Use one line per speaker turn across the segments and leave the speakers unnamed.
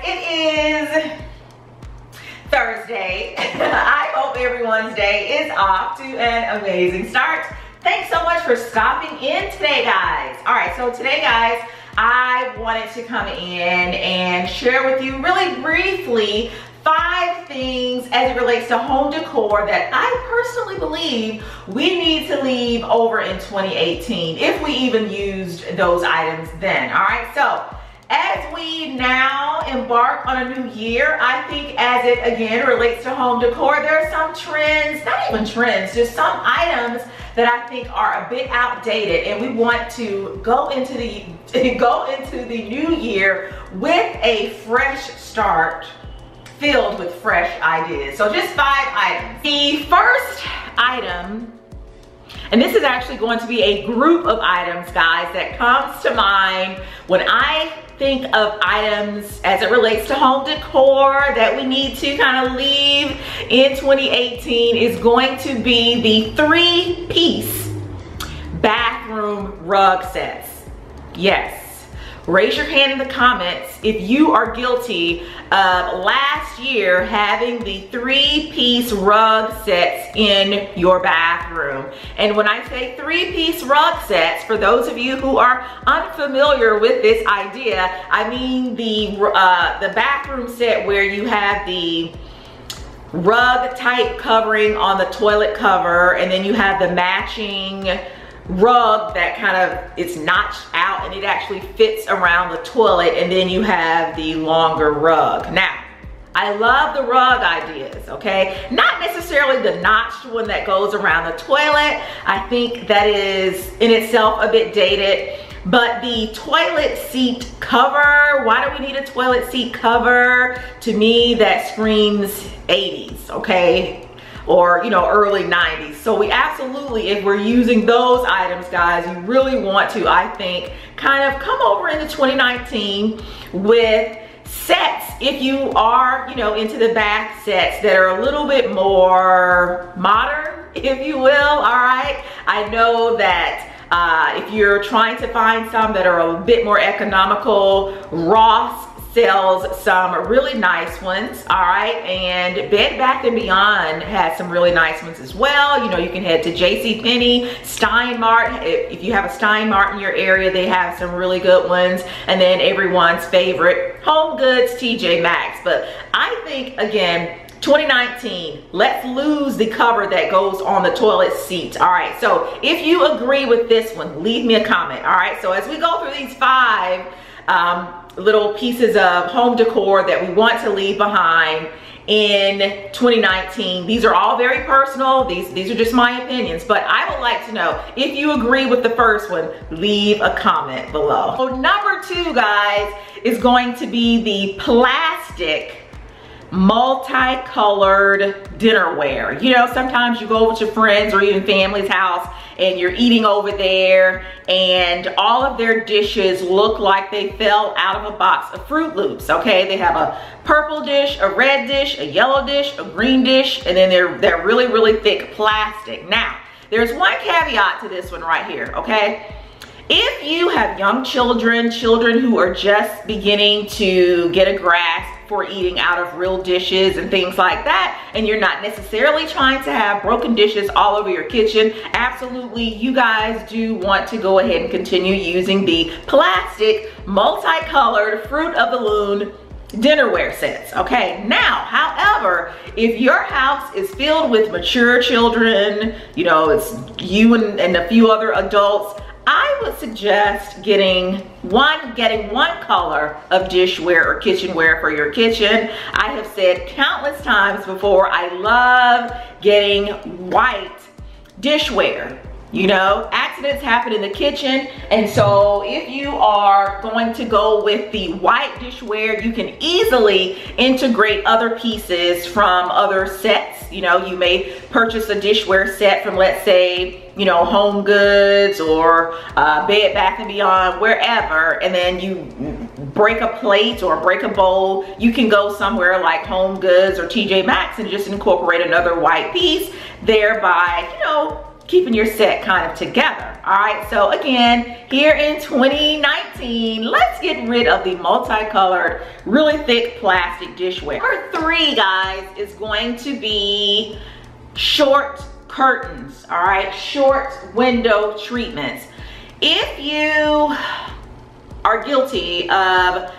it is Thursday. I hope everyone's day is off to an amazing start. Thanks so much for stopping in today, guys. All right, so today, guys, I wanted to come in and share with you really briefly 5 things as it relates to home decor that I personally believe we need to leave over in 2018, if we even used those items then. All right, so as we now embark on a new year, I think as it again relates to home decor, there are some trends, not even trends, just some items that I think are a bit outdated, and we want to go into the new year with a fresh start filled with fresh ideas. So just 5 items. The first item, and this is actually going to be a group of items, guys, that comes to mind when I think of items as it relates to home decor that we need to kind of leave in 2018 is going to be the 3-piece bathroom rug sets. Yes. Raise your hand in the comments if you are guilty of last year having the 3-piece rug sets in your bathroom. And when I say 3-piece rug sets, for those of you who are unfamiliar with this idea, I mean the bathroom set where you have the rug type covering on the toilet cover, and then you have the matching rug that kind of, it's notched out and it actually fits around the toilet, and then you have the longer rug. Now, I love the rug ideas, okay? Not necessarily the notched one that goes around the toilet. I think that is in itself a bit dated. But the toilet seat cover, why do we need a toilet seat cover? To me, that screams 80s, okay? Or, you know, early 90s. So we absolutely, if we're using those items, guys, you really want to, I think, kind of come over into 2019 with sets, if you are, you know, into the bath sets that are a little bit more modern, if you will, all right? I know that if you're trying to find some that are a bit more economical, Ross sells some really nice ones, all right? And Bed Bath & Beyond has some really nice ones as well. You know, you can head to JCPenney, Steinmart. If you have a Steinmart in your area, they have some really good ones. And then everyone's favorite, Home Goods, TJ Maxx. But I think, again, 2019, let's lose the cover that goes on the toilet seats. All right, so if you agree with this one, leave me a comment. All right, so as we go through these 5 little pieces of home decor that we want to leave behind in 2019, these are all very personal. These are just my opinions, but I would like to know if you agree with the first one. Leave a comment below. So number 2, guys, is going to be the plastic multicolored dinnerware. You know, sometimes you go with your friends or even family's house and you're eating over there and all of their dishes look like they fell out of a box of Fruit Loops, okay? They have a purple dish, a red dish, a yellow dish, a green dish, and then they're really, really thick plastic. Now, there's one caveat to this one right here, okay? If you have young children who are just beginning to get a grasp for eating out of real dishes and things like that, and you're not necessarily trying to have broken dishes all over your kitchen, absolutely, you guys do want to go ahead and continue using the plastic, multicolored, Fruit of the Loom dinnerware sets, okay? Now, however, if your house is filled with mature children, you know, it's you and a few other adults, I would suggest getting one color of dishware or kitchenware for your kitchen. I have said countless times before, I love getting white dishware. You know, accidents happen in the kitchen, and so if you are going to go with the white dishware, you can easily integrate other pieces from other sets. You know, you may purchase a dishware set from, let's say, you know, Home Goods or Bed Bath & Beyond, wherever, and then you break a plate or break a bowl. You can go somewhere like Home Goods or TJ Maxx and just incorporate another white piece, thereby, you know, keeping your set kind of together. All right, so again, here in 2019, let's get rid of the multicolored, really thick plastic dishware. Number 3, guys, is going to be short curtains, all right, short window treatments. If you are guilty of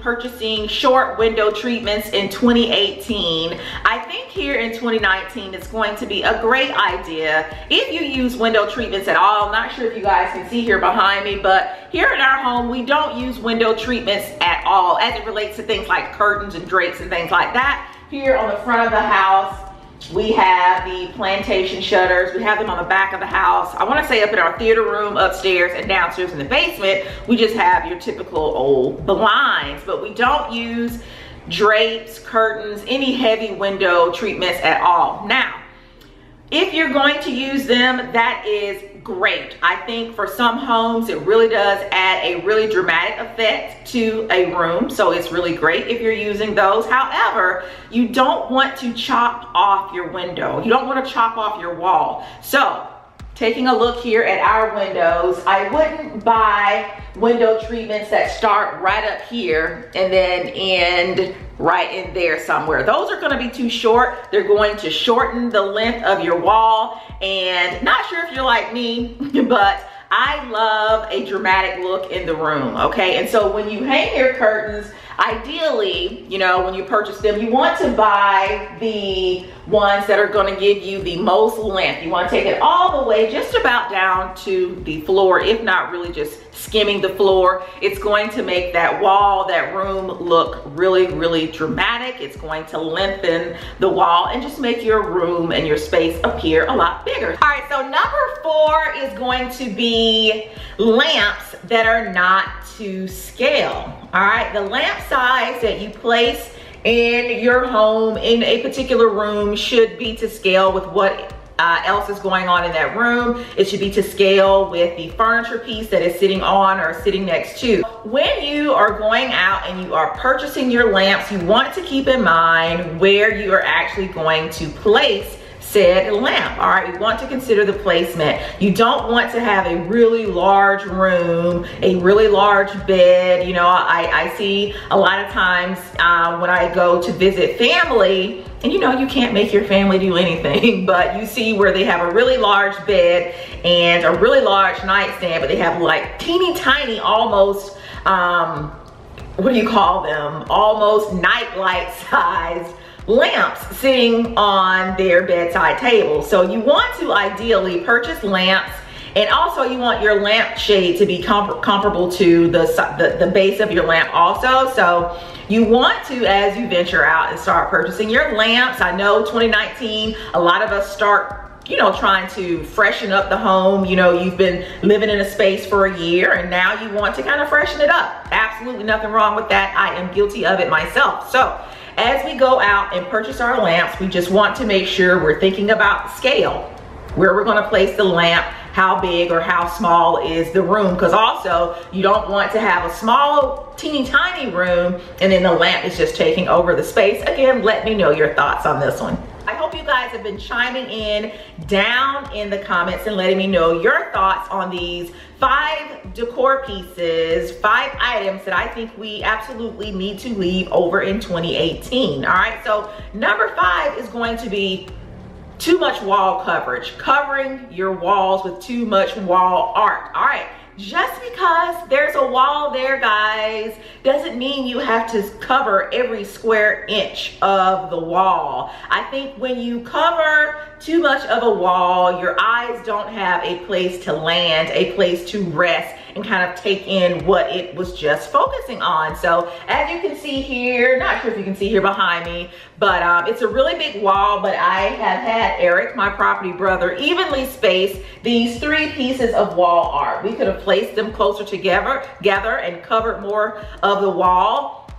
purchasing short window treatments in 2018, I think here in 2019 it's going to be a great idea if you use window treatments at all. I'm not sure if you guys can see here behind me, but here in our home we don't use window treatments at all as it relates to things like curtains and drapes and things like that. Here on the front of the house, we have the plantation shutters. We have them on the back of the house. I want to say up in our theater room, upstairs, and downstairs in the basement, we just have your typical old blinds, but we don't use drapes, curtains, any heavy window treatments at all. Now, if you're going to use them, that is great. I think for some homes, it really does add a really dramatic effect to a room. So it's really great if you're using those. However, you don't want to chop off your window. You don't want to chop off your wall. So taking a look here at our windows, I wouldn't buy window treatments that start right up here and then end right in there somewhere. Those are going to be too short. They're going to shorten the length of your wall, and not sure if you're like me, but I love a dramatic look in the room, okay? And so when you hang your curtains, ideally, you know, when you purchase them, you want to buy the ones that are going to give you the most length. You want to take it all the way just about down to the floor, if not really just skimming the floor. It's going to make that wall, that room look really, really dramatic. It's going to lengthen the wall and just make your room and your space appear a lot bigger. All right, so number 4 is going to be lamps that are not to scale. All right, the lamp size that you place in your home in a particular room should be to scale with what else is going on in that room. It should be to scale with the furniture piece that is sitting on or sitting next to. When you are going out and you are purchasing your lamps, you want to keep in mind where you are actually going to place said lamp. All right, we want to consider the placement. You don't want to have a really large room, a really large bed. You know, I see a lot of times when I go to visit family, and you know, you can't make your family do anything, but you see where they have a really large bed and a really large nightstand, but they have like teeny tiny, almost, what do you call them? Almost nightlight sized lamps sitting on their bedside table. So you want to ideally purchase lamps, and also you want your lamp shade to be comparable to the base of your lamp also. So you want to, as you venture out and start purchasing your lamps, I know 2019, a lot of us start, you know, trying to freshen up the home. You know, you've been living in a space for a year and now you want to kind of freshen it up. Absolutely nothing wrong with that. I am guilty of it myself. So as we go out and purchase our lamps, we just want to make sure we're thinking about the scale, where we're going to place the lamp, how big or how small is the room, because also you don't want to have a small teeny tiny room and then the lamp is just taking over the space. Again, let me know your thoughts on this one. I hope you guys have been chiming in down in the comments and letting me know your thoughts on these 5 decor pieces, 5 items that I think we absolutely need to leave over in 2018. All right, so number 5 is going to be too much wall coverage, covering your walls with too much wall art. All right, just because there's a wall there, guys, doesn't mean you have to cover every square inch of the wall. I think when you cover too much of a wall, your eyes don't have a place to land, a place to rest and kind of take in what it was just focusing on. So as you can see here, not sure if you can see here behind me, but it's a really big wall, but I have had Eric, my property brother, evenly space these 3 pieces of wall art. We could have placed them closer together and covered more of the wall.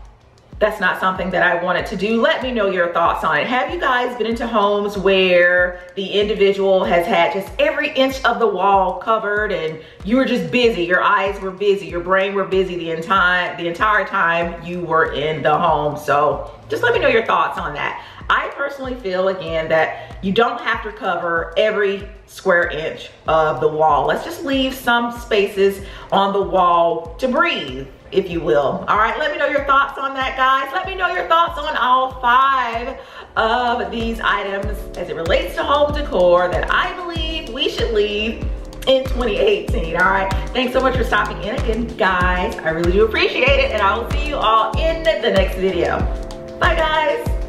that's not something that I wanted to do. Let me know your thoughts on it. Have you guys been into homes where the individual has had just every inch of the wall covered and you were just busy, your eyes were busy, your brain were busy the entire time you were in the home? So just let me know your thoughts on that. I personally feel, again, that you don't have to cover every square inch of the wall. Let's just leave some spaces on the wall to breathe, if you will. All right, let me know your thoughts on that, guys. Let me know your thoughts on all 5 of these items as it relates to home decor that I believe we should leave in 2018. All right, thanks so much for stopping in again, guys. I really do appreciate it, and I will see you all in the next video. Bye, guys.